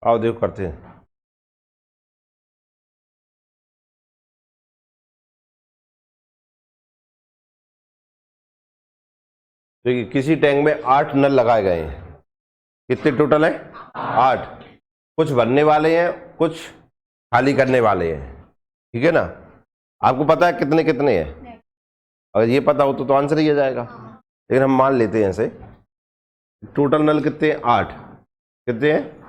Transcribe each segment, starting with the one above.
आओ देखो करते हैं। देखिए किसी टैंक में 8 नल लगाए गए हैं। कितने टोटल है? 8। कुछ भरने वाले हैं, कुछ खाली करने वाले हैं। ठीक है ना? आपको पता है कितने कितने हैं? अगर ये पता हो तो आंसर ही आ जाएगा। लेकिन हम मान लेते हैं ऐसे, टोटल नल कितने हैं? 8। कितने हैं?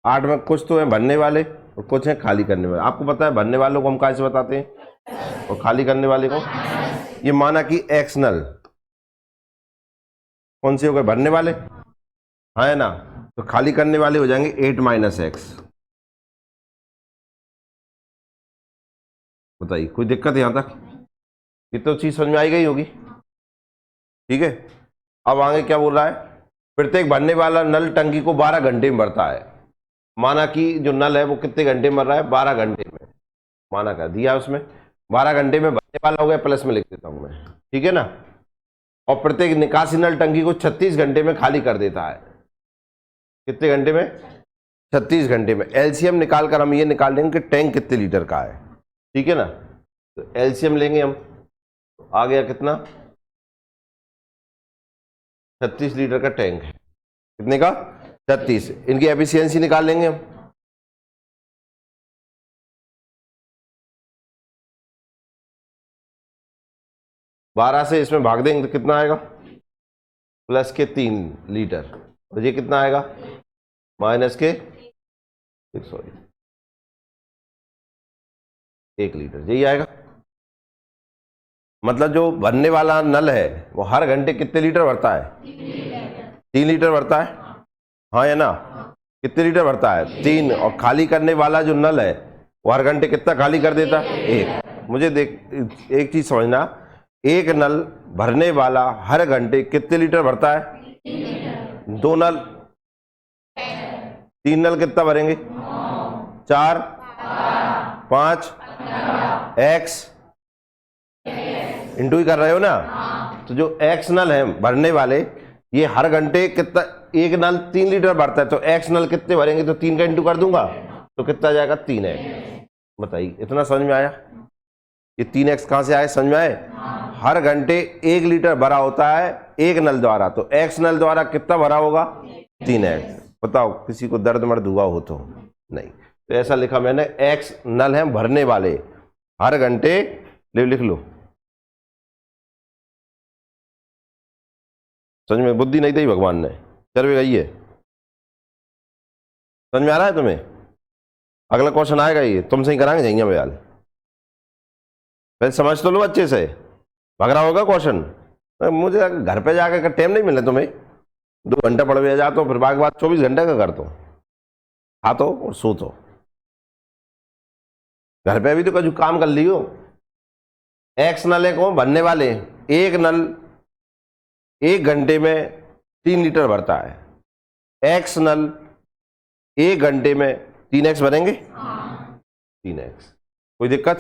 8 में कुछ तो हैं भरने वाले और कुछ हैं खाली करने वाले। आपको पता है भरने वालों को हम कैसे बताते हैं और खाली करने वाले को? ये माना कि एक्स नल कौन से हो गए? भरने वाले, हाँ है ना? तो खाली करने वाले हो जाएंगे 8 माइनस एक्स। बताइए कोई दिक्कत है यहां तक? ये तो चीज समझ में आई गई होगी। ठीक है, अब आगे क्या बोल रहा है? प्रत्येक भरने वाला नल टंकी को 12 घंटे में भरता है। माना कि जो नल है वो कितने घंटे में भर रहा है? 12 घंटे में। माना कर दिया उसमें 12 घंटे में भरने वाला हो गया, प्लस में लिख देता हूं मैं। ठीक है ना? और प्रत्येक निकासी नल टंकी को 36 घंटे में खाली कर देता है। कितने घंटे में? 36 घंटे में। एलसीएम निकाल कर हम ये निकाल लेंगे कि टैंक कितने लीटर का है। ठीक है ना? तो एलसीएम लेंगे हम, आ गया कितना? 36 लीटर का टैंक है। कितने का? 36। इनकी एफिशिएंसी निकाल लेंगे हम। बारह से इसमें भाग देंगे तो कितना आएगा? प्लस के 3 लीटर। और ये कितना आएगा? माइनस के 1 लीटर। यही आएगा। मतलब जो भरने वाला नल है वो हर घंटे कितने लीटर भरता है? 3 लीटर भरता है, हाँ या ना? कितने लीटर भरता है? 3। और खाली करने वाला जो नल है वो हर घंटे कितना खाली कर देता है? 1। मुझे देख एक चीज समझना, एक नल भरने वाला हर घंटे कितने लीटर भरता है? 2 नल। 3 नल कितना भरेंगे? 4, 5, एक्स इंटू ही कर रहे हो ना? तो जो एक्स नल है भरने वाले, ये हर घंटे कितना? एक नल 3 लीटर भरता है, तो एक्स नल कितने भरेंगे? तो 3 का इंटू कर दूंगा तो कितना जाएगा? 3x। बताइए इतना समझ में आया? ये 3x कहां से आए? समझ में आए? हर घंटे 1 लीटर भरा होता है एक नल द्वारा, तो एक्स नल द्वारा कितना भरा होगा? 3x। बताओ किसी को दर्द मर्द हुआ हो तो? नहीं। तो ऐसा लिखा मैंने, एक्स नल है भरने वाले हर घंटे, लिख लो। समझ में? बुद्धि नहीं दी भगवान ने, चरवे गई है। समझ में आ रहा है तुम्हें? अगला क्वेश्चन आएगा, ये तुमसे ही कराएंगे जाएंगे बयाल। पहले समझ तो लो अच्छे से, भग रहा होगा क्वेश्चन। मुझे घर पे जाकर टाइम नहीं मिलना तुम्हें, 2 घंटा पढ़ भी जाता हूँ, फिर बाद 24 घंटे का करता हूँ। खातो और सोतो। घर पे भी तो कुछ काम कर लियो। एक्स नल को भरने वाले, एक नल 1 घंटे में 3 लीटर भरता है। एक्स नल 1 घंटे में 3x भरेंगे? 3x। कोई दिक्कत?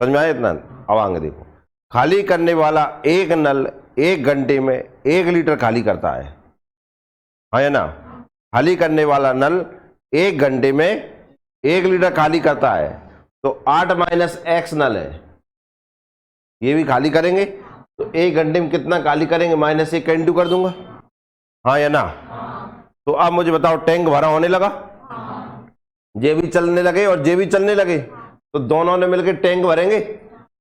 समझ में आया इतना? अब आगे देखो, खाली करने वाला एक नल 1 घंटे में 1 लीटर खाली करता है, हाँ या ना? खाली करने वाला नल 1 घंटे में 1 लीटर खाली करता है, तो 8 माइनस एक्स नल है, ये भी खाली करेंगे। तो 1 घंटे में कितना खाली करेंगे? -1 का इंटू कर दूंगा, हाँ या ना? तो अब मुझे बताओ, टैंक भरा होने लगा, ये भी चलने लगे और ये भी चलने लगे, तो दोनों ने मिलकर टैंक भरेंगे।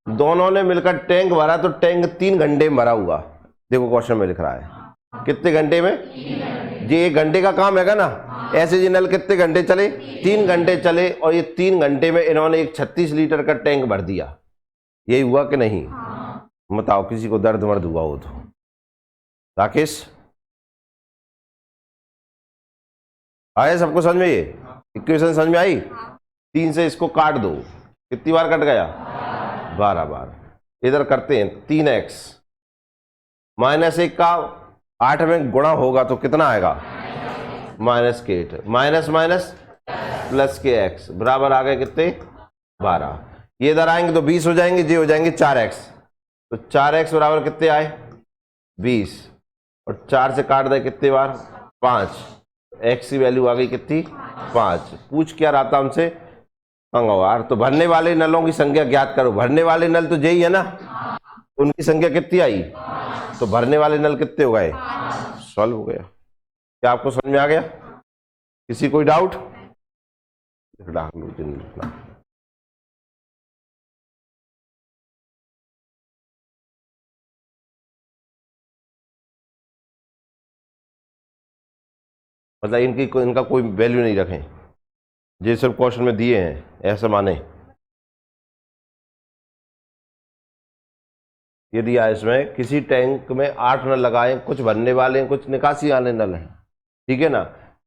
दोनों ने मिलकर टैंक भरा, तो टैंक 3 घंटे में भरा हुआ। देखो क्वेश्चन में लिख रहा है कितने घंटे में? ये 1 घंटे का काम हैगा ना? ऐसे जी नल कितने घंटे चले? 3 घंटे चले, और ये 3 घंटे में इन्होंने एक 36 लीटर का टैंक भर दिया। यही हुआ कि नहीं? बताओ किसी को दर्द मर्द हुआ हो तो? राकेश आए सबको समझ में? ये इक्वेशन समझ में आई? 3 से इसको काट दो, कितनी बार कट गया? 12 बार। इधर करते हैं 3x -1 का 8 में गुणा होगा तो कितना आएगा? -8 माइनस माइनस प्लस के x बराबर आ गए कितने? 12। ये इधर आएंगे तो 20 हो जाएंगे, ये हो जाएंगे 4x, तो 4x बराबर कितने आए? 20। और 4 से काट दे कितने बार? 5। x की वैल्यू आ गई कितनी? 5। पूछ क्या रहा था हमसे, मंगलवार। तो भरने वाले नलों की संख्या ज्ञात करो। भरने वाले नल तो यही है ना, उनकी संख्या कितनी आई, तो भरने वाले नल कितने हो गए, सॉल्व हो गया। क्या आपको समझ में आ गया? किसी कोई डाउट? मतलब इनका कोई वैल्यू नहीं रखें, ये सिर्फ क्वेश्चन में दिए हैं, ऐसा माने। ये दिया है इसमें, किसी टैंक में 8 नल लगाए, कुछ भरने वाले हैं, कुछ निकासी वाले नल हैं, ठीक है ना।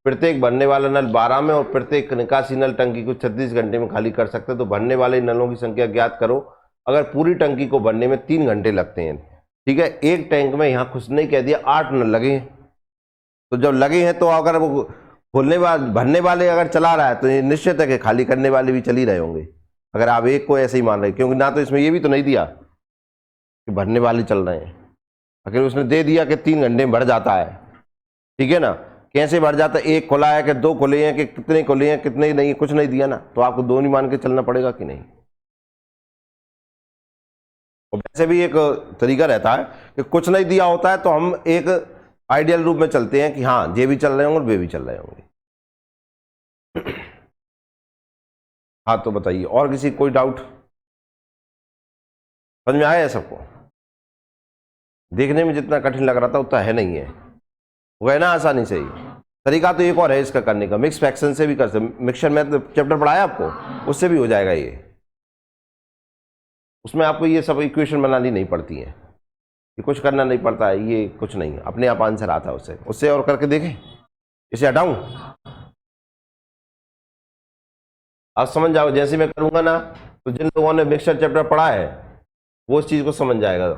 प्रत्येक भरने वाला नल 12 में और प्रत्येक निकासी नल टंकी को 36 घंटे में खाली कर सकते हैं। तो भरने वाले नलों की संख्या ज्ञात करो। अगर पूरी टंकी को भरने में 3 घंटे लगते हैं, ठीक है, एक टैंक में यहाँ कुछ नहीं कह दिया 8 नल लगे हैं, तो जब लगे हैं तो अगर वो खोलने वाले भरने वाले अगर चला रहा है तो ये निश्चित है कि खाली करने वाले भी चल ही रहे होंगे, अगर आप एक को ऐसे ही मान रहे, क्योंकि ना तो इसमें ये भी तो नहीं दिया कि भरने वाले चल रहे हैं। अगर उसने दे दिया कि 3 घंटे में भर जाता है, ठीक है ना, कैसे भर जाता है, एक खुला है कि 2 खुले हैं कि कितने खुले हैं कितने नहीं, कुछ नहीं दिया ना, तो आपको 2 नहीं मान के चलना पड़ेगा कि नहीं। और वैसे भी एक तरीका रहता है कि कुछ नहीं दिया होता है तो हम एक आइडियल रूप में चलते हैं कि हाँ ये भी चल रहे होंगे और वे भी चल रहे होंगे। हाँ तो बताइए, और किसी कोई डाउट? समझ में आया है सबको? देखने में जितना कठिन लग रहा था उतना है नहीं है, हो गया ना आसानी से ही। तरीका तो एक और है इसका करने का, मिक्स फ्रैक्शन से भी कर सकते। मिक्सचर में तो चैप्टर पढ़ाया आपको, उससे भी हो जाएगा ये। उसमें आपको ये सब इक्वेशन बनानी नहीं पड़ती है, ये कुछ करना नहीं पड़ता है, ये कुछ नहीं, अपने आप आंसर आता है उससे। उससे और करके देखें, इसे हटाऊं, आप समझ जाओ। जैसे मैं करूंगा ना तो जिन लोगों ने मिक्सचर चैप्टर पढ़ा है वो इस चीज को समझ जाएगा।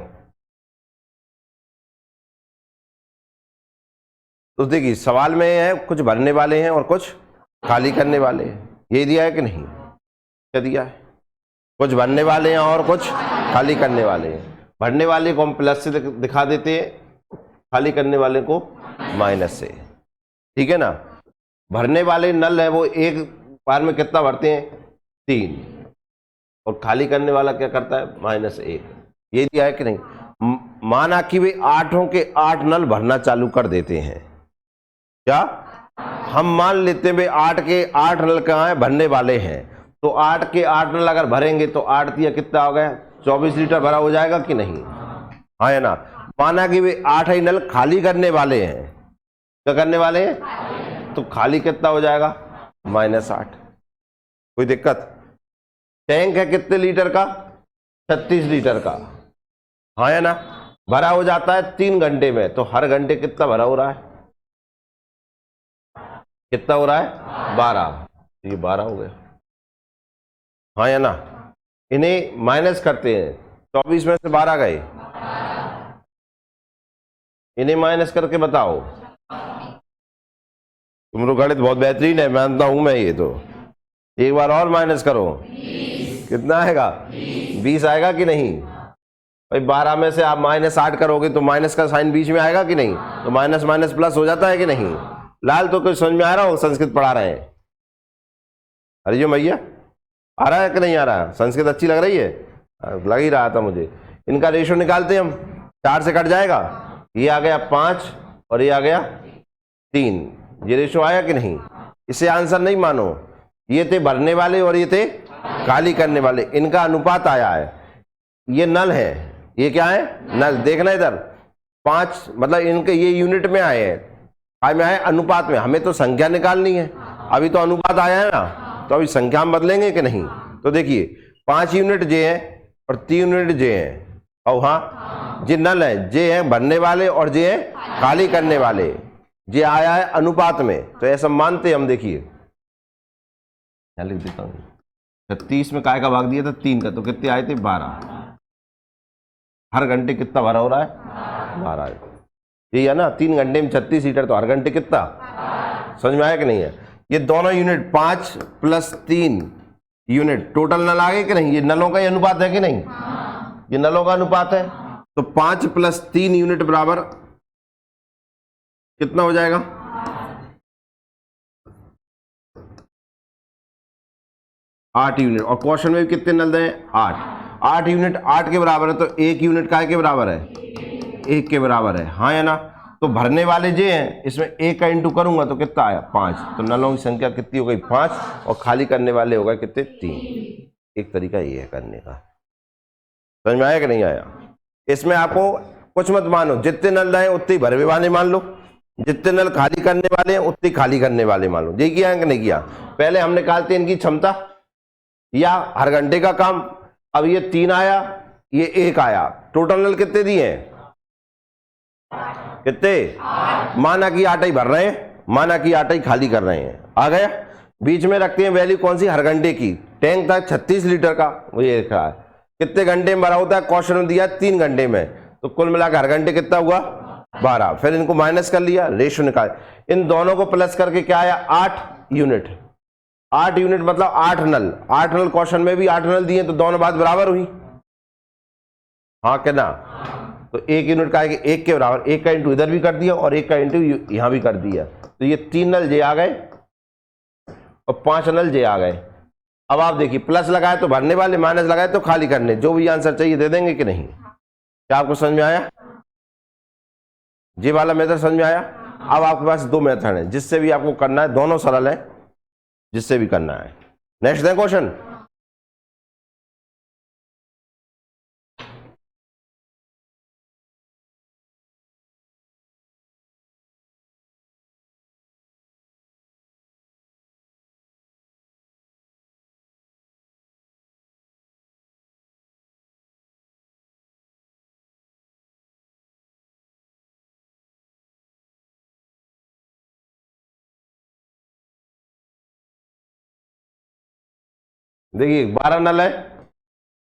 तो देखिए सवाल में है कुछ भरने वाले हैं और कुछ खाली करने वाले हैं, ये दिया है कि नहीं? क्या दिया है? कुछ भरने वाले हैं और कुछ खाली करने वाले हैं। भरने वाले को हम प्लस से दिखा देते हैं, खाली करने वाले को माइनस से, ठीक है ना। भरने वाले नल है वो एक बार में कितना भरते हैं, 3, और खाली करने वाला क्या करता है, -1। ये दिया है कि नहीं? माना कि वे 8 के 8 नल भरना चालू कर देते हैं। क्या हम मान लेते हैं वे 8 के 8 नल कहाँ है, भरने वाले हैं, तो 8 के 8 नल अगर भरेंगे तो 8 दिया कितना हो गया, 24 लीटर भरा हो जाएगा कि नहीं? हाँ है ना। माना कि वे 8 ही नल खाली करने वाले हैं, क्या करने वाले हैं, तो खाली कितना हो जाएगा, -8। कोई दिक्कत? टैंक है कितने लीटर का, 36 लीटर का, हाँ है ना। भरा हो जाता है 3 घंटे में, तो हर घंटे कितना भरा हो रहा है, कितना हो रहा है, 12। ये 12 हो गया, हाँ या ना। इन्हें माइनस करते हैं, 24 में से 12 गए, इन्हें माइनस करके बताओ। तुम लोग गणित बहुत बेहतरीन है, मानता हूं मैं। ये तो एक बार और माइनस करो, 20। कितना आएगा, 20 आएगा कि नहीं? भाई 12 में से आप -8 करोगे तो माइनस का साइन बीच में आएगा कि नहीं? तो माइनस माइनस प्लस हो जाता है कि नहीं? लाल तो कुछ समझ में आ रहा हो, संस्कृत पढ़ा रहे हैं? अरे जो भैया आ रहा है कि नहीं आ रहा है? संस्कृत अच्छी लग रही है? लग ही रहा था मुझे। इनका रेशो निकालते हैं हम, 4 से कट जाएगा, ये आ गया 5 और ये आ गया 3। ये रेशो आया कि नहीं? इसे आंसर नहीं मानो, ये थे भरने वाले और ये थे खाली करने वाले, इनका अनुपात आया है। ये नल है, ये क्या है, नल। देखना इधर 5, मतलब इनके ये यूनिट में आए हैं, में आए अनुपात में। हमें तो संख्या निकालनी है, अभी तो अनुपात आया है ना, तो अभी संख्या हम बदलेंगे कि नहीं? तो देखिए 5 यूनिट जे हैं और 3 यूनिट जे हैं, और हाँ जे नल है, जे हैं भरने वाले और जे हैं खाली करने वाले, जे आया है अनुपात में, तो ऐसा मानते हम। देखिए लिख देता हूँ, 36 में काय का भाग दिया था, 3 का, तो कितने आए थे, 12। हर घंटे कितना भरा हो रहा है, 12। ये है ना, 3 घंटे में 36 लीटर, तो हर घंटे कितना, समझ में आया कि नहीं है? ये दोनों यूनिट 5 + 3 यूनिट टोटल नल आ गए कि नहीं? ये नलों का ही अनुपात है कि नहीं? ये नलों का अनुपात है, तो 5 + 3 यूनिट बराबर कितना हो जाएगा, 8 यूनिट, और क्वेश्चन में भी कितने नल दें? 8 यूनिट 8 के बराबर है, तो 1 यूनिट काय के बराबर है? 1 के बराबर है, हाँ या ना? तो भरने वाले जो हैं इसमें 1 का इंटू करूंगा तो कितना आया? 5। तो नलों की संख्या कितनी हो गई? 5, और खाली करने वाले हो गए कितने? 3। एक तरीका ये है करने का। समझ में आया कि नहीं आया? इसमें आपको कुछ मत मानो, जितने नल रहे उतने भरने वाले मान लो, जितने नल खाली करने वाले हैं उतने खाली करने वाले मान लो। ये किया है कि नहीं किया? पहले हम निकालते हैं इनकी क्षमता या हर घंटे का काम। अब ये 3 आया, ये 1 आया, टोटल नल कितने दिए हैं? कितने? माना कि 8 ही भर रहे हैं, माना कि 8 ही खाली कर रहे हैं। आ गया? बीच में रखते हैं वैल्यू कौन सी? हर घंटे की। टैंक था 36 लीटर का, वो ये लिखा है। कितने घंटे में भरा होता है? क्वेश्चन में दिया 3 घंटे में, तो कुल मिलाकर हर घंटे कितना हुआ? 12। फिर इनको माइनस कर लिया, रेशियो निकाल, इन दोनों को प्लस करके क्या आया? 8 यूनिट। 8 यूनिट मतलब 8 नल। 8 नल क्वेश्चन में भी 8 नल दिए, तो दोनों बात बराबर हुई, हाँ क्या ना? तो 1 यूनिट का आएगा 1 के बराबर। 1 का इंटू इधर भी कर दिया और 1 का इंटू यहां भी कर दिया, तो ये 3 नल जे आ गए और 5 नल जे आ गए। अब आप देखिए, प्लस लगाए तो भरने वाले, माइनस लगाए तो खाली करने। जो भी आंसर चाहिए दे देंगे कि नहीं? क्या आपको समझ में आया? ये वाला मेथड समझ में आया? अब आपके पास 2 मेथड है, जिससे भी आपको करना है, दोनों सरल है, जिससे भी करना है। नेक्स्ट दें क्वेश्चन। देखिए 12 नल है,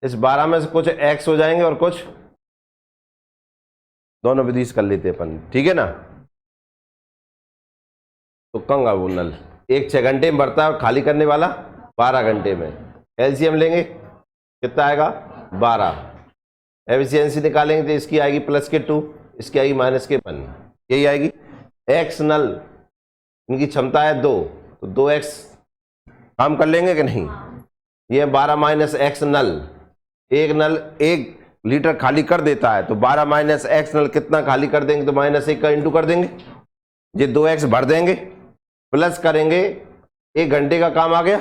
इस 12 में से कुछ एक्स हो जाएंगे और कुछ, दोनों विधि से कर लेते अपन, ठीक है ना? तो कंगा वो नल 1 6 घंटे में भरता है और खाली करने वाला 12 घंटे में। एलसीएम लेंगे, कितना आएगा? 12। एफिशिएंसी निकालेंगे तो इसकी आएगी प्लस के 2, इसकी आएगी माइनस के 1, यही आएगी। एक्स नल, इनकी क्षमता है 2, तो 2x काम कर लेंगे कि नहीं? ये 12 माइनस एक्स नल, एक नल 1 लीटर खाली कर देता है, तो 12 माइनस एक्स नल कितना खाली कर देंगे? तो -1 का इंटू कर देंगे, ये 2x भर देंगे, प्लस करेंगे, 1 घंटे का काम आ गया।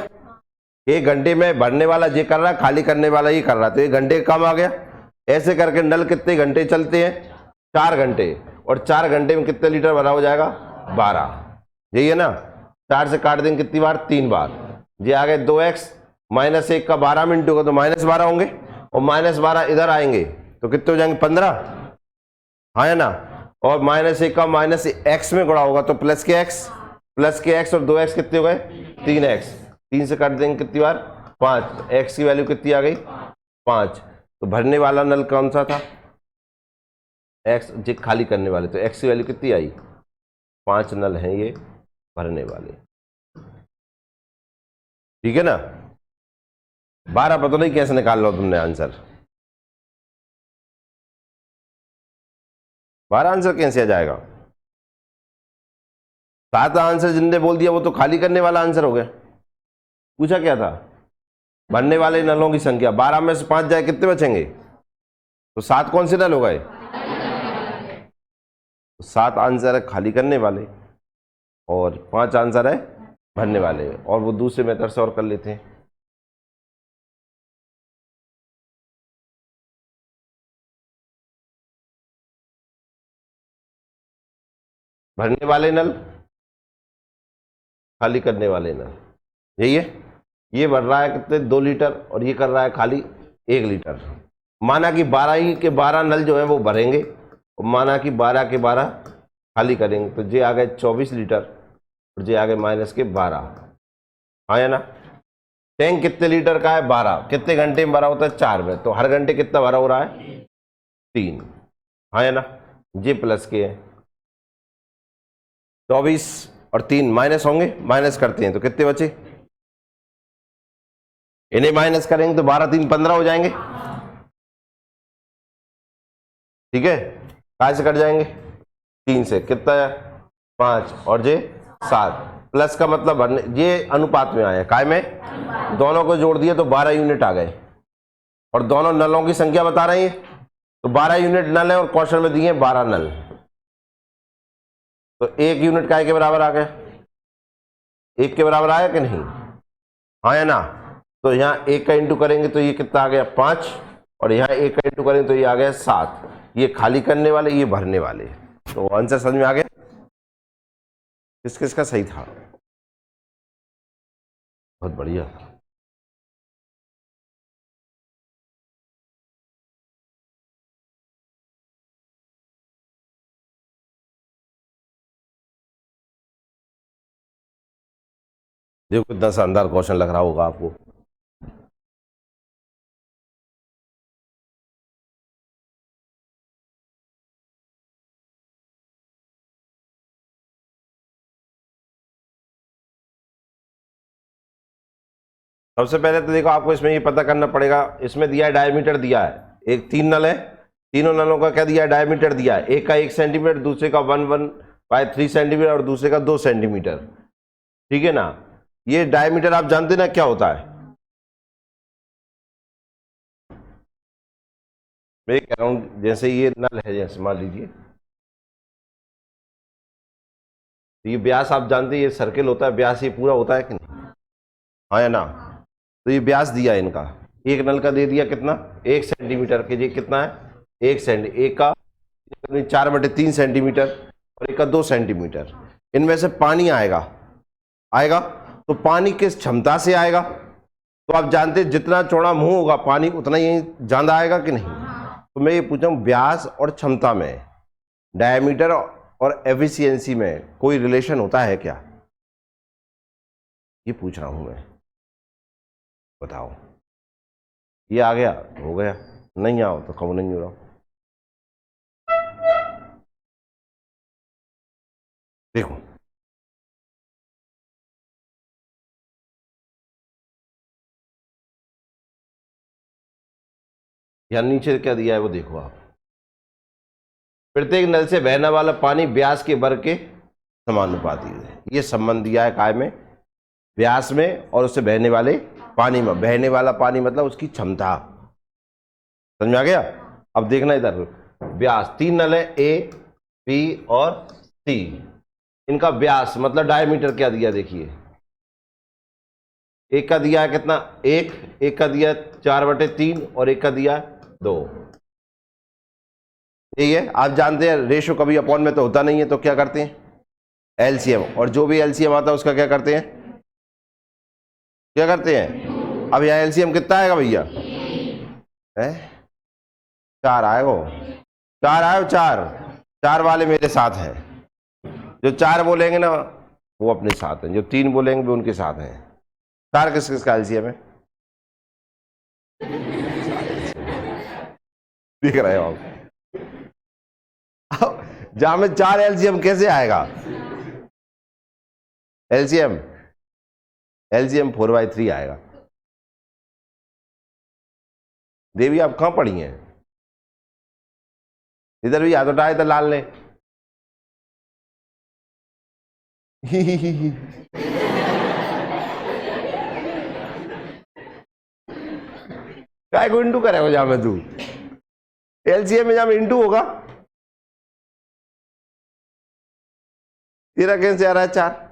1 घंटे में भरने वाला ये कर रहा है, खाली करने वाला ये कर रहा है, तो 1 घंटे का काम आ गया। ऐसे करके नल कितने घंटे चलते हैं? 4 घंटे, और 4 घंटे में कितने लीटर भरा हो जाएगा? 12। यही है ना? 4 से काट देंगे कितनी बार? 3 बार। ये आ गए 2x, -1 का 12 मिनट होगा तो -12 होंगे, और -12 इधर आएंगे तो कितने हो जाएंगे? 15, हाँ है ना? और -1 का -x में गुणा होगा तो प्लस के x, और 2x कितने हो गए? 3x। 3 से काट देंगे कितनी बार? 5। x की वैल्यू कितनी आ गई? 5। तो भरने वाला नल कौन सा था? x। जे खाली करने वाले, तो x की वैल्यू कितनी आई? 5 नल हैं ये भरने वाले, ठीक है ना? 12 पता नहीं कैसे निकाल लो तुमने आंसर। 12 आंसर कैसे आ जाएगा? 7 आंसर जिनने बोल दिया वो तो खाली करने वाला आंसर हो गया। पूछा क्या था? भरने वाले नलों की संख्या। 12 में से 5 जाए कितने बचेंगे? तो 7 कौन से नल हो गए? 7 आंसर है खाली करने वाले और 5 आंसर है भरने वाले, और वो दूसरे मेथड से और कर लेते हैं। भरने वाले नल, खाली करने वाले नल, यही है। ये भर रहा है कितने? 2 लीटर, और ये कर रहा है खाली 1 लीटर। माना कि 12 ही के 12 नल जो है वो भरेंगे, और माना कि 12 के 12 खाली करेंगे, तो ये आ गए 24 लीटर और ये आ गए -12, हाँ या ना? टैंक कितने लीटर का है? 12। कितने घंटे में भरा होता है? 4 में। तो हर घंटे कितना भरा हो रहा है? 3, हाँ या ना? ये प्लस के है, 24 और 3 माइनस होंगे, माइनस करते हैं तो कितने बचे? इन्हें माइनस करेंगे तो 12 3 15 हो जाएंगे, ठीक है? कहाँ से कट जाएंगे? 3 से। कितना है? 5, और जे 7। प्लस का मतलब भरने, ये अनुपात में आया, काय में, दोनों को जोड़ दिए तो 12 यूनिट आ गए, और दोनों नलों की संख्या बता रहे हैं, तो 12 यूनिट नल है और क्वेश्चन में दिए 12 नल, तो 1 यूनिट काय के बराबर आ गया, 1 के बराबर आया कि नहीं, हाँ या ना। तो यहाँ 1 का इंटू करेंगे तो ये कितना आ गया 5, और यहाँ 1 का इंटू करेंगे तो ये आ गया 7, ये खाली करने वाले, ये भरने वाले। तो आंसर समझ में आ गया, किस किस का सही था, बहुत बढ़िया। देखो कितना शानदार क्वेश्चन लग रहा होगा आपको। सबसे पहले तो देखो आपको इसमें ये पता करना पड़ेगा, इसमें दिया है डायमीटर दिया है, एक 3 नल है, तीनों नलों का क्या दिया है, डायमीटर दिया है, एक का 1 सेंटीमीटर, दूसरे का 1/3 सेंटीमीटर और दूसरे का 2 सेंटीमीटर, ठीक है ना। ये डायमीटर आप जानते ना क्या होता है, मैं कह रहा हूं जैसे ये नल है, जैसे मान लीजिए ये व्यास आप जानते हैं, ये सर्किल होता है, व्यास ये पूरा होता है कि नहीं, हाँ या ना। तो ये व्यास दिया है इनका, एक नल का दे दिया कितना 1 सेंटीमीटर के, ये कितना है 1 सेंटी, एक का 4/3 सेंटीमीटर और एक का 2 सेंटीमीटर। इनमें से पानी आएगा, आएगा तो पानी किस क्षमता से आएगा, तो आप जानते हैं जितना चौड़ा मुंह होगा पानी उतना ही ज्यादा आएगा कि नहीं। तो मैं ये पूछा हूं व्यास और क्षमता में, डायमीटर और एफिशिएंसी में कोई रिलेशन होता है क्या, ये पूछ रहा हूं मैं, बताओ। ये आ गया तो हो गया, नहीं आओ तो कब नहीं हो रहा। देखो या नीचे क्या दिया है वो देखो आप, प्रत्येक नल से बहने वाला पानी व्यास के वर्ग के समानुपाती है, ये संबंध दिया है काय में, व्यास में और उससे बहने वाले पानी में, बहने वाला पानी मतलब उसकी क्षमता, समझ में आ गया। अब देखना इधर, व्यास 3 नल है ए बी और सी, इनका व्यास मतलब डायमीटर क्या दिया देखिए, एक का दिया है कितना 1, एक का दिया 4/3 और एक का दिया 2, यही है। आप जानते हैं रेशो कभी अपॉन में तो होता नहीं है, तो क्या करते हैं एलसीएम, और जो भी एलसीएम आता है उसका क्या करते हैं, क्या करते हैं। अब यहाँ एलसीएम कितना आएगा भैया, है 4 आएगा, 4 आए, 4 वाले मेरे साथ हैं, जो 4 बोलेंगे ना वो अपने साथ हैं, जो 3 बोलेंगे वो उनके साथ हैं। 4 किस किस का एलसीएम है, देख रहे हो आप, जहां में 4 एलसीएम कैसे आएगा, एलसीएम 4/3 आएगा। देवी आप कहां पढ़ी हैं, इधर भी हाथ उठाए तो लाल ने काय को इंटू करेगा जहां में तू, एलसीएम में जहां में इंटू होगा, तेरा कैसे आ रहा है 4,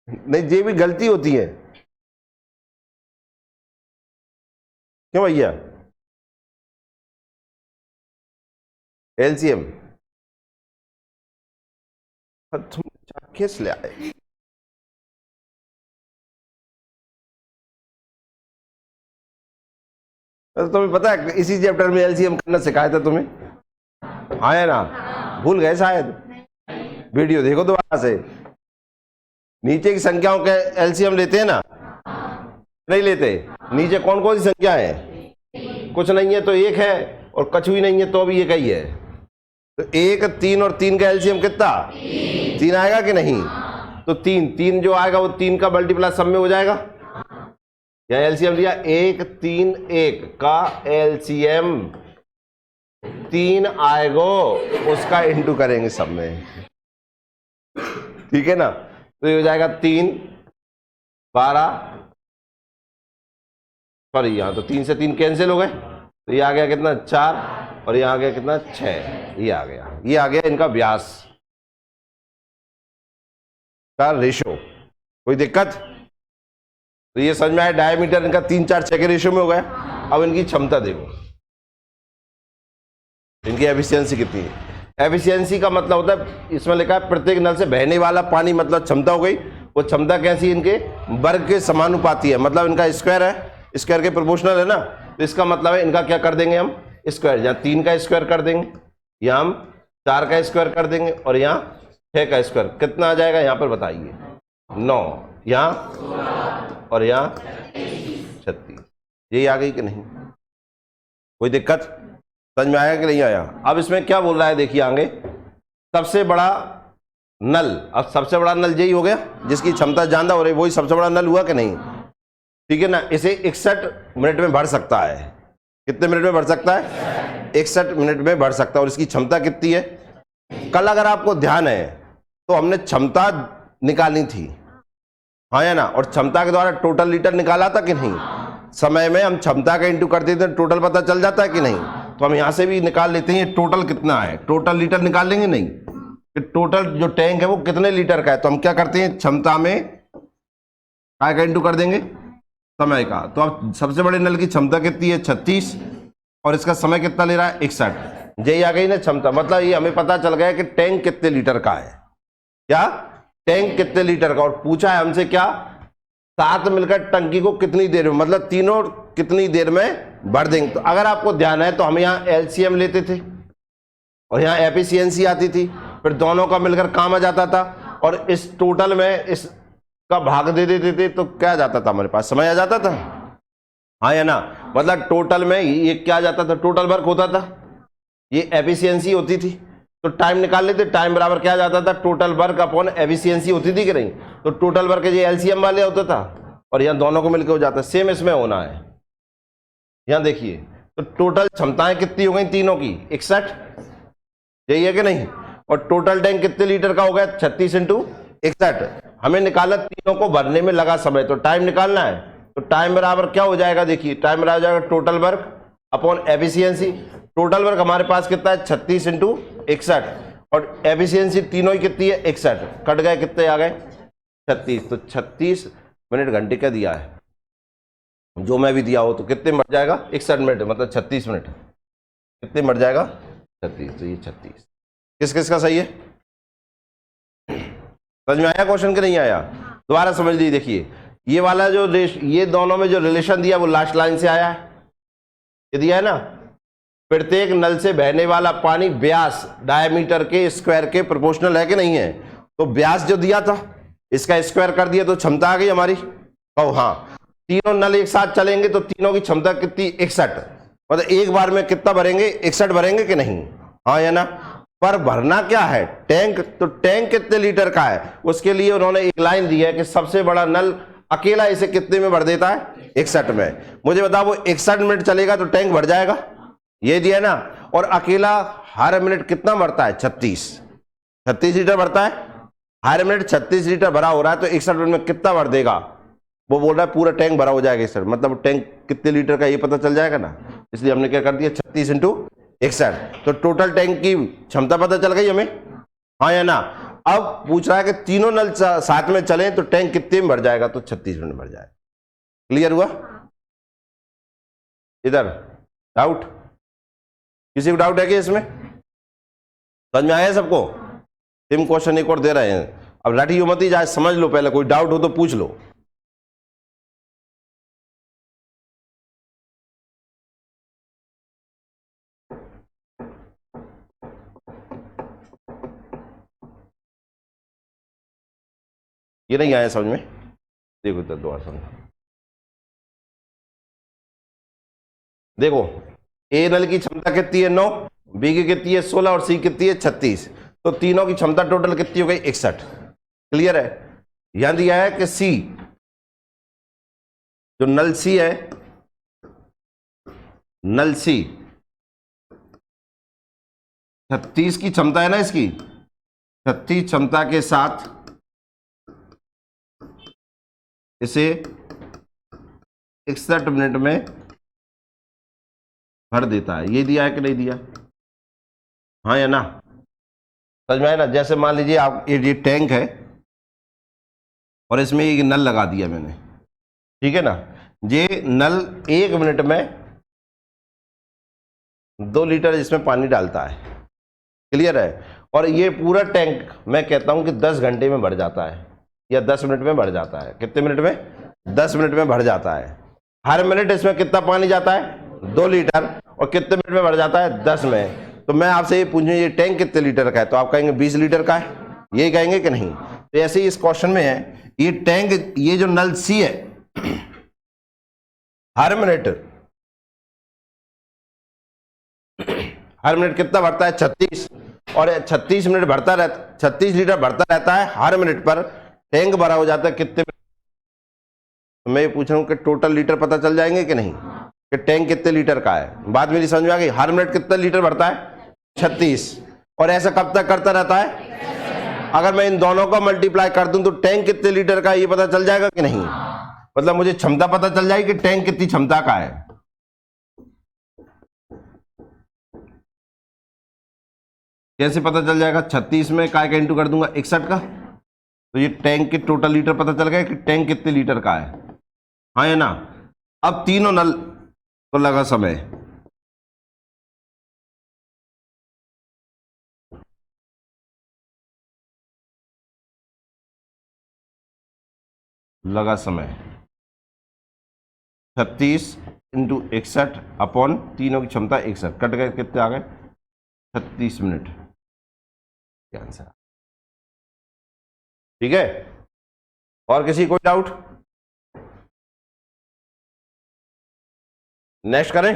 नहीं ये भी गलती होती है, क्यों भैया, एलसीएम तुम किस ले आए, तो तुम्हें पता है इसी चैप्टर में एलसीएम करना सिखाया था तुम्हें, हाँ है ना, भूल गए शायद, वीडियो देखो दोबारा से। नीचे की संख्याओं के एलसीएम लेते हैं ना, नहीं लेते, नीचे कौन कौन सी संख्या है, कुछ नहीं है तो 1 है, और कछु ही नहीं है तो भी 1 ही है, तो 1, 3 और 3 का एलसीएम कितना 3 आएगा कि नहीं, तो 3 जो आएगा वो 3 का मल्टीप्लाई सब में हो जाएगा, यहाँ एलसीएम लिया 1 3 1 का एलसीएम 3 आएगा, उसका इंटू करेंगे सब में, ठीक है ना। तो ये हो जाएगा 3, 12, सॉरी यहाँ तो 3 से 3 कैंसिल हो गए, तो ये आ गया कितना 4, और ये आ गया कितना 6, ये आ गया, ये आ गया इनका व्यास का रेशो। कोई दिक्कत? तो ये समझ में आया, डायमीटर इनका 3, 4, 6 के रेशो में हो गया। अब इनकी क्षमता देखो, इनकी एफिशिएंसी कितनी है। एफिशिएंसी का मतलब होता है, इसमें लिखा है प्रत्येक नल से बहने वाला पानी, मतलब क्षमता हो गई। वो क्षमता कैसी, इनके वर्ग के समानुपाती है, मतलब इनका स्क्वायर है, स्क्वायर के प्रोपोर्शनल है ना। तो इसका मतलब है इनका क्या कर देंगे हम, स्क्वायर। यहाँ 3 का स्क्वायर कर देंगे, यहाँ हम 4 का स्क्वायर कर देंगे, और यहाँ 6 का स्क्वायर। कितना आ जाएगा यहाँ पर बताइए, 9, यहाँ और यहाँ 36। यही आ गई कि नहीं? कोई दिक्कत? समझ में आया कि नहीं आया? अब इसमें क्या बोल रहा है देखिए आगे, सबसे बड़ा नल। अब सबसे बड़ा नल यही हो गया जिसकी क्षमता ज्यादा हो रही, वही सबसे बड़ा नल हुआ कि नहीं? ठीक है ना। इसे 61 मिनट में भर सकता है। कितने मिनट में भर सकता है? 61 मिनट में भर सकता है। और इसकी क्षमता कितनी है? कल अगर आपको ध्यान है तो हमने क्षमता निकालनी थी, हाँ या ना, और क्षमता के द्वारा टोटल लीटर निकाला था कि नहीं? समय में हम क्षमता का इंटू करते थे, टोटल पता चल जाता है कि नहीं? तो हम यहां से भी निकाल लेते हैं टोटल कितना है, टोटल लीटर निकाल लेंगे नहीं कि टोटल जो टैंक है वो कितने लीटर का है। तो हम क्या करते हैं, क्षमता में काय का इंटू कर देंगे, समय का। तो अब सबसे बड़े नल की क्षमता कितनी है? 36, और इसका समय कितना ले रहा है? 61। यही आ गई ना क्षमता। मतलब ये हमें पता चल गया कि टैंक कितने लीटर का है। क्या? टैंक कितने लीटर का। और पूछा है हमसे क्या, साथ मिलकर टंकी को कितनी देर में, मतलब तीनों कितनी देर में भर देंगे। तो अगर आपको ध्यान है तो हम यहाँ एलसीएम लेते थे और यहाँ एफिशिएंसी आती थी, फिर दोनों का मिलकर काम आ जाता था, और इस टोटल में इसका भाग दे देते थे, तो क्या जाता था हमारे पास, समय आ जाता था, हाँ या ना। मतलब टोटल में ये क्या आ जाता था, टोटल वर्क होता था, ये एफिशिएंसी होती थी। तो टाइम निकाल लेते, टाइम बराबर क्या जाता था, टोटल वर्क अपॉन एफिशिएंसी होती थी कि नहीं? तो टोटल वर्क ये एलसीएम वाले होता था, और यहाँ दोनों को मिलकर हो जाता है। सेम इसमें होना है। यहाँ देखिए, तो टोटल क्षमताएं कितनी हो गई तीनों की? 61, यही है कि नहीं? और टोटल टैंक कितने लीटर का हो गया? 36 इंटू 61। हमें निकालना तीनों को भरने में लगा समय, तो टाइम निकालना है। तो टाइम बराबर क्या हो जाएगा, देखिए टाइम बराबर हो जाएगा total work upon efficiency. Total work हमारे पास कितना है? 36 इंटू 61, और एफिशिएंसी तीनों ही कितनी है? 61। कट गए, कितने आ गए? 36। तो 36 मिनट घंटे का दिया है, जो मैं भी दिया हो, तो कितने मर जाएगा? 61 मिनट, मतलब 36 मिनट। कितने मर जाएगा? 36। तो ये 36 किस किस का सही है? समझ में आया क्वेश्चन कि नहीं आया? दोबारा समझ लीजिए। देखिए ये वाला जो ये दोनों में जो रिलेशन दिया वो लास्ट लाइन से आया है, ये दिया है ना, प्रत्येक नल से बहने वाला पानी व्यास डायमीटर के स्क्वायर के प्रोपोर्शनल है कि नहीं है? तो व्यास जो दिया था इसका स्क्वायर कर दिया, तो क्षमता आ गई हमारी। कहो हाँ। तीनों नल एक साथ चलेंगे तो तीनों की क्षमता कितनी? 61। मतलब एक बार में कितना भरेंगे? 61 भरेंगे कि नहीं, हाँ या ना? पर भरना क्या है? टैंक। तो टैंक कितने लीटर का है, उसके लिए उन्होंने एक लाइन दी है कि सबसे बड़ा नल अकेला इसे कितने में भर देता है? 61 में। मुझे बताओ वो 61 मिनट चलेगा तो टैंक भर जाएगा, ये दिया है ना। और अकेला हर मिनट कितना भरता है? 36 लीटर भरता है हर मिनट। 36 लीटर भरा हो रहा है, तो 61 मिनट में कितना भर देगा? वो बोल रहा है पूरा टैंक भरा हो जाएगा 61, मतलब टैंक कितने लीटर का ये पता चल जाएगा ना। इसलिए हमने क्या कर दिया, 36 इंटू 61। तो टोटल टैंक की क्षमता पता चल गई हमें, हाँ या ना। अब पूछ रहा है कि तीनों नल साथ में चलें तो टैंक कितने में भर जाएगा? तो 36 मिनट में भर जाएगा। क्लियर हुआ? इधर डाउट? किसी को डाउट है कि इसमें? समझ में आया सबको? सेम क्वेश्चन एक और दे रहे हैं, अब रटियो मत ही जाए, समझ लो पहले, कोई डाउट हो तो पूछ लो। ये नहीं आया समझ में? देखो तो दोबारा समझ। देखो ए नल की क्षमता कितनी है? 9, बी की कितनी है? 16, और सी कितनी है? 36। तो तीनों की क्षमता टोटल कितनी हो गई? 61। क्लियर है? यहां दिया है कि सी, जो नल सी है, नल सी 36 की क्षमता है ना इसकी, 36 क्षमता के साथ इसे 61 मिनट में भर देता है। ये दिया है कि नहीं दिया? हाँ या ना? समझ में आया ना? जैसे मान लीजिए आप ये टैंक है और इसमें एक नल लगा दिया मैंने, ठीक है ना। ये नल 1 मिनट में 2 लीटर इसमें पानी डालता है, क्लियर है। और ये पूरा टैंक मैं कहता हूं कि 10 घंटे में भर जाता है या 10 मिनट में भर जाता है। कितने मिनट में? 10 मिनट में भर जाता है। हर मिनट इसमें कितना पानी जाता है? 2 लीटर। और कितने मिनट में भर जाता है? 10 में। तो मैं आपसे ये पूछूं ये टैंक कितने लीटर का है, तो आप कहेंगे 20 लीटर का है, ये कहेंगे कि नहीं? तो ऐसे ही इस क्वेश्चन में है, ये टैंक, ये जो नल सी है, हर मिनट कितना भरता है? 36। और 36 मिनट भरता रहता, 36 लीटर भरता रहता है हर मिनट पर। टैंक भरा हो जाता है कितने मिनट? तो मैं ये पूछ रहा हूं कि टोटल लीटर पता चल जाएंगे कि नहीं, कि टैंक कितने लीटर का है। बात मेरी समझ में आ गई? हर मिनट कितना लीटर भरता है? 36। और ऐसा कब तक करता रहता है? अगर मैं इन दोनों को मल्टीप्लाई कर दूं तो टैंक कितने लीटर का है ये पता चल जाएगा कि नहीं? मतलब मुझे क्षमता पता चल जाएगी कि टैंक कितनी क्षमता का है। कैसे पता चल जाएगा? 36 में काय का इंटू कर दूंगा 61 का, तो ये टैंक के टोटल लीटर पता चल गया कि टैंक कितने लीटर का है। हाँ या ना? अब तीनों नल को लगा समय, लगा समय 36 इंटू 61 अपॉन तीनों की क्षमता 61, कट गए, कितने आ गए? 36 मिनट। आंसर ठीक है। और किसी कोई डाउट? नेक्स्ट करें।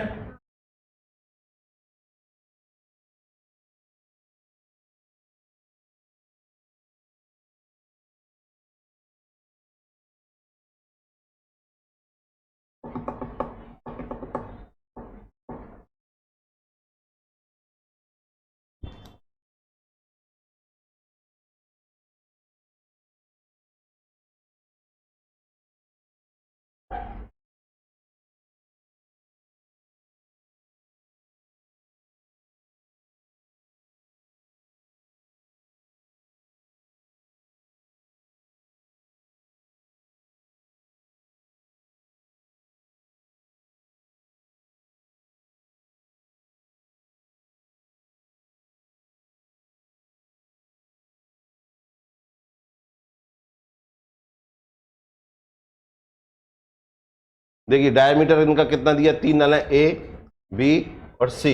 देखिए डायमीटर इनका कितना दिया? 3 नल है, ए बी और सी।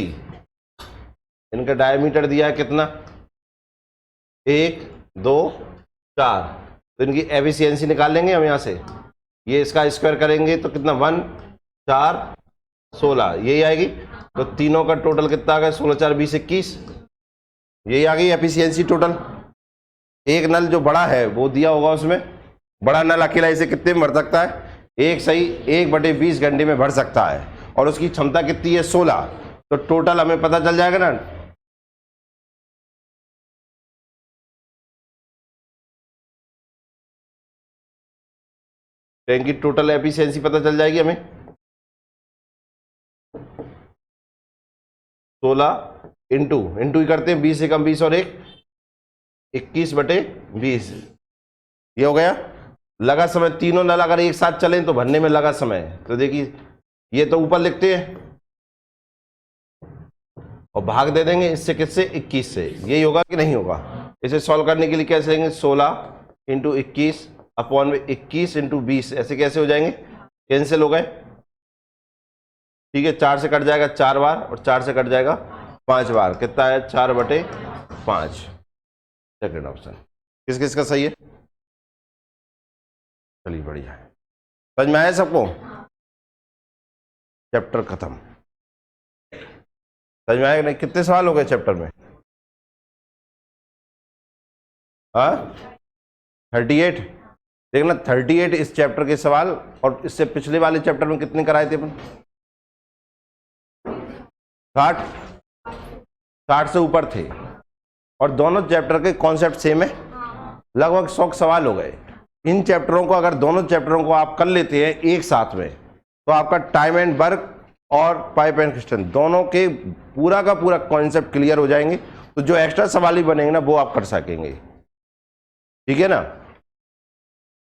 इनका डायमीटर दिया है कितना? 1 2 4। तो इनकी एफिशिएंसी निकाल लेंगे हम यहां से। ये इसका स्क्वायर करेंगे तो कितना? 1 4 16 यही आएगी। तो तीनों का टोटल कितना आ गया? 16 4 20 21, यही आ गई एफिशिएंसी टोटल। एक नल जो बड़ा है वो दिया होगा, उसमें बड़ा नल अकेला इसे कितने में भर सकता है? 1 सही 1/20 घंटे में भर सकता है। और उसकी क्षमता कितनी है? 16। तो टोटल हमें पता चल जाएगा ना, टैंक की टोटल एफिशिएंसी पता चल जाएगी हमें। 16 इंटू ही करते हैं, 20 से कम 20 और 1 21/20, ये हो गया। लगा समय, तीनों नल अगर एक साथ चलें तो भरने में लगा समय। तो देखिए ये तो ऊपर लिखते हैं और भाग दे देंगे इससे, किससे? 21 से। यही होगा कि नहीं होगा? इसे सॉल्व करने के लिए कैसे लेंगे? 16 इंटू 21 अपॉन में 21 इंटू 20, ऐसे कैसे हो जाएंगे? कैंसिल हो गए, ठीक है। 4 से कट जाएगा 4 बार और 4 से कट जाएगा 5 बार। कितना है? 4/5। सेकेंड ऑप्शन किस किस का सही है? चलिए बढ़िया है, समझ में आया सबको? चैप्टर खत्म। समझ में आया नहीं? कितने सवाल हो गए चैप्टर में? हाँ 38। देखना 38 इस चैप्टर के सवाल, और इससे पिछले वाले चैप्टर में कितने कराए थे अपन? 60 से ऊपर थे। और दोनों चैप्टर के कॉन्सेप्ट सेम है, लगभग 100 सवाल हो गए। इन चैप्टरों को, अगर दोनों चैप्टरों को आप कर लेते हैं एक साथ में, तो आपका टाइम एंड वर्क और पाइप एंड क्रिस्टल दोनों के पूरा का पूरा कॉन्सेप्ट क्लियर हो जाएंगे। तो जो एक्स्ट्रा सवाल ही बनेंगे ना वो आप कर सकेंगे, ठीक है ना।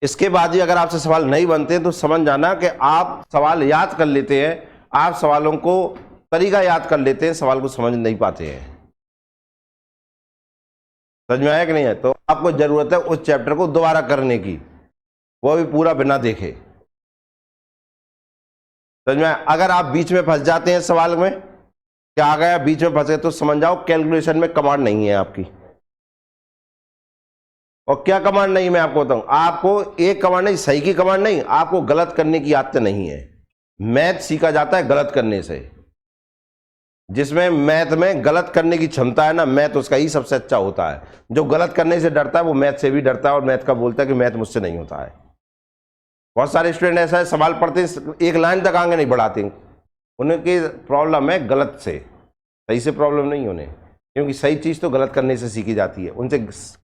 इसके बाद ही अगर आपसे सवाल नहीं बनते तो समझ जाना कि आप सवाल याद कर लेते हैं, आप सवालों को तरीका याद कर लेते हैं, सवाल को समझ नहीं पाते हैं। समझ में आया कि नहीं है? तो आपको जरूरत है उस चैप्टर को दोबारा करने की, वो भी पूरा बिना देखे। समझ में आया? अगर आप बीच में फंस जाते हैं सवाल में, क्या आ गया बीच में फंसे, तो समझ जाओ कैलकुलेशन में कमांड नहीं है आपकी। और क्या कमांड नहीं, मैं आपको बताऊं, आपको एक कमांड नहीं, सही की कमांड नहीं, आपको गलत करने की आदत नहीं है। मैथ सीखा जाता है गलत करने से। जिसमें मैथ में गलत करने की क्षमता है ना, मैथ उसका ही सबसे अच्छा होता है। जो गलत करने से डरता है वो मैथ से भी डरता है, और मैथ का बोलता है कि मैथ मुझसे नहीं होता है। बहुत सारे स्टूडेंट ऐसा है, सवाल पढ़ते एक लाइन तक आगे नहीं बढ़ाते, उनकी प्रॉब्लम है गलत से, सही से प्रॉब्लम नहीं होने, क्योंकि सही चीज़ तो गलत करने से सीखी जाती है। उनसे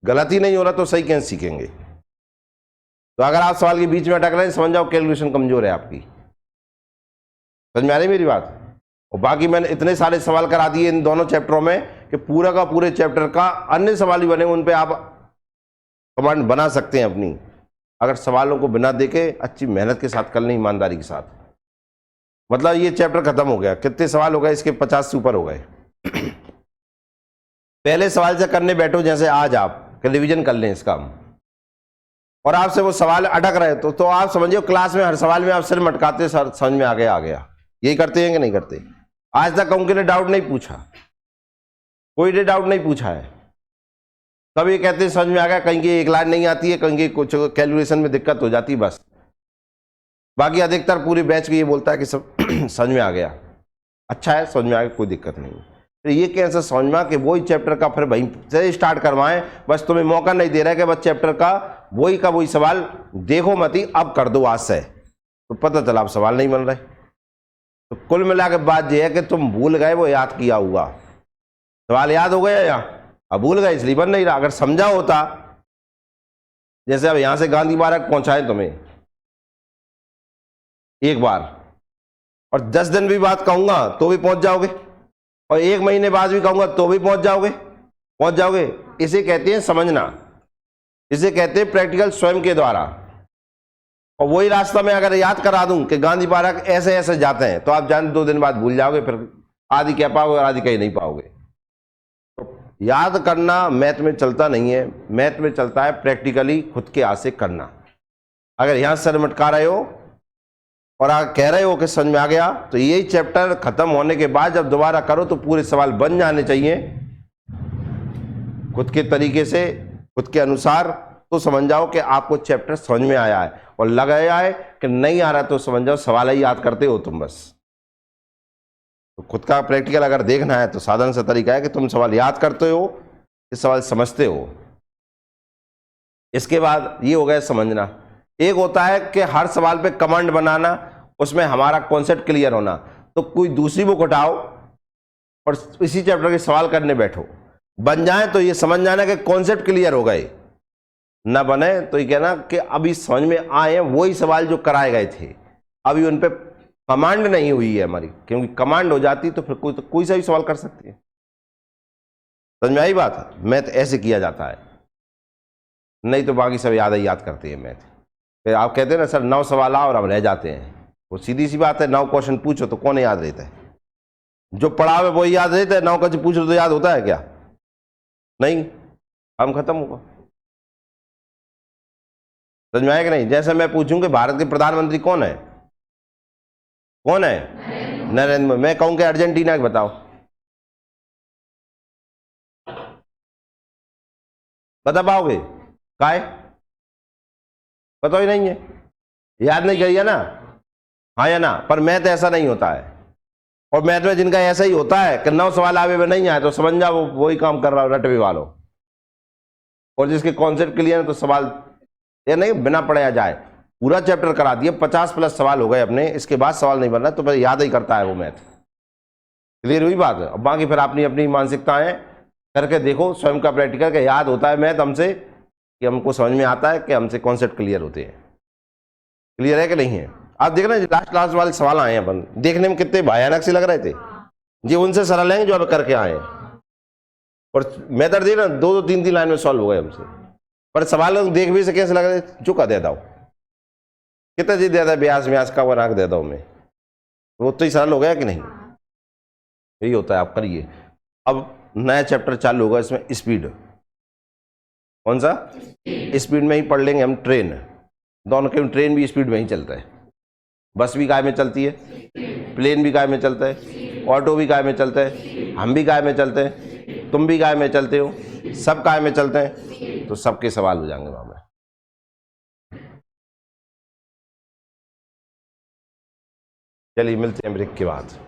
गलत ही नहीं हो रहा तो सही कैसे सीखेंगे। तो अगर आप सवाल के बीच में अटक रहे हैं, समझ जाओ कैलकुलेशन कमजोर है आपकी। समझ में आ रही मेरी बात? और बाकी मैंने इतने सारे सवाल करा दिए इन दोनों चैप्टरों में कि पूरा का पूरे चैप्टर का अन्य सवाल ही बने, उन पे आप कमांड बना सकते हैं अपनी, अगर सवालों को बिना देखे अच्छी मेहनत के साथ कर लें, ईमानदारी के साथ। मतलब ये चैप्टर खत्म हो गया। कितने सवाल हो गए इसके? 50 से ऊपर हो गए। पहले सवाल से करने बैठो, जैसे आज आप रिवीजन कर लें इस काम, और आपसे वो सवाल अटक रहे तो आप समझिए क्लास में हर सवाल में आप सिर मटकाते, सर समझ में आ गया। यही करते हैं कि नहीं करते? आज तक उनके लिए डाउट नहीं पूछा, कोई ने डाउट नहीं पूछा है। सब ये कहते हैं समझ में आ गया, कहीं की एक लाइन नहीं आती है, कहीं की कुछ कैलकुलेशन में दिक्कत हो जाती है, बस। बाकी अधिकतर पूरे बैच को ये बोलता है कि सब समझ में आ गया, अच्छा है, समझ में आ गया, कोई दिक्कत नहीं। तो ये कैसे समझ में कि वही चैप्टर का फिर वहीं से स्टार्ट करवाएं, बस तुम्हें मौका नहीं दे रहा है कि बस चैप्टर का वही सवाल देखो मत ही, अब कर दो आज से, तो पता चला अब सवाल नहीं बन रहे। तो कुल मिला के बात यह है कि तुम भूल गए वो याद किया हुआ सवाल, याद हो गया या अब भूल गए इसलिए बन नहीं रहा। अगर समझा होता, जैसे अब यहां से गांधी पार्क पहुंचाए तुम्हें एक बार, और 10 दिन भी बात कहूंगा तो भी पहुंच जाओगे, और 1 महीने बाद भी कहूंगा तो भी पहुंच जाओगे। इसे कहते हैं समझना, इसे कहते हैं प्रैक्टिकल स्वयं के द्वारा। और वही रास्ता में अगर याद करा दूं कि गांधी पार्क ऐसे ऐसे जाते हैं, तो आप जान 2 दिन बाद भूल जाओगे, फिर आदि कह पाओगे और आदि कह नहीं पाओगे। तो याद करना मैथ में चलता नहीं है, मैथ में चलता है प्रैक्टिकली खुद के हाथ से करना। अगर यहां सर मटका रहे हो और आप कह रहे हो कि समझ में आ गया, तो यही चैप्टर खत्म होने के बाद जब दोबारा करो तो पूरे सवाल बन जाने चाहिए खुद के तरीके से, खुद के अनुसार। तो समझ जाओ कि आपको चैप्टर समझ में आया है, और लग आया है कि नहीं आ रहा तो समझ जाओ सवाल ही याद करते हो तुम बस। तो खुद का प्रैक्टिकल अगर देखना है तो साधारण सा तरीका है कि तुम सवाल याद करते हो, ये सवाल समझते हो। इसके बाद ये हो गया समझना। एक होता है कि हर सवाल पे कमांड बनाना, उसमें हमारा कॉन्सेप्ट क्लियर होना। तो कोई दूसरी बुक उठाओ और इसी चैप्टर के सवाल करने बैठो, बन जाए तो ये समझ जाना कि कॉन्सेप्ट क्लियर हो गए, ना बने तो ये कहना कि अभी समझ में आए वही सवाल जो कराए गए थे, अभी उन पे कमांड नहीं हुई है हमारी, क्योंकि कमांड हो जाती तो फिर कोई सा भी सवाल कर सकते हैं। समझ में आई बात? मैथ ऐसे किया जाता है, नहीं तो बाकी सब याद करते हैं मैथ। फिर आप कहते हैं ना सर 9 सवाल आओ और हम रह जाते हैं, वो सीधी सी बात है। 9 क्वेश्चन पूछो तो कौन याद रहता है? जो पढ़ा हुआ वही याद रहता है। 9 क्वेश्चन पूछो तो याद होता है क्या? नहीं, हम खत्म होगा। समझ में आया कि नहीं? जैसे मैं पूछूं कि भारत के प्रधानमंत्री कौन है? नरेंद्र मोदी। मैं कहूं कि अर्जेंटीना के बताओ, बता पाओगे? काय पता ही नहीं है, याद नहीं करिए ना, हाँ या ना? पर मैथ ऐसा नहीं होता है, और मैथ में जिनका ऐसा ही होता है कि 9 सवाल आवे में नहीं आए तो समझ जाओ वही काम कर रहा हो, रटवे वालों। और जिसके कॉन्सेप्ट क्लियर है तो सवाल ये नहीं बिना पढ़े आ जाए। पूरा चैप्टर करा दिया, 50+ सवाल हो गए अपने, इसके बाद सवाल नहीं बन रहा तो फिर याद ही करता है वो मैथ। क्लियर हुई बात? अब बाकी फिर अपनी अपनी मानसिकताएं करके देखो, स्वयं का प्रैक्टिकल का याद होता है मैथ हमसे कि हमको समझ में आता है कि हमसे कॉन्सेप्ट क्लियर होते हैं। क्लियर है कि नहीं है? आप देख रहे हैं लास्ट वाले सवाल आए हैं अपन, देखने में कितने भयानक से लग रहे थे, ये उनसे सरल हैं जो अब करके आए हैं। और मेथड दे ना 2-3 लाइन में सॉल्व हो गए हमसे, पर सवाल देख भी से कैसे लग रहे थे, चुका दे दो कितना जी दे ब्यास व्यास का वो नाक दे दो मैं, वो तो ही सरल हो गया कि नहीं? यही होता है। आप करिए। अब नया चैप्टर चालू होगा, इसमें स्पीड। कौन सा? स्पीड में ही पढ़ लेंगे हम ट्रेन। दोनों के ट्रेन भी स्पीड में ही चलता है, बस भी काय में चलती है, प्लेन भी काय में चलता है, ऑटो भी काय में चलता है, हम भी काय में चलते हैं, तुम भी काय में चलते हो, सब काय में चलते हैं, तो सबके सवाल हो जाएंगे वहां में। चलिए मिलते हैं ब्रेक के बाद।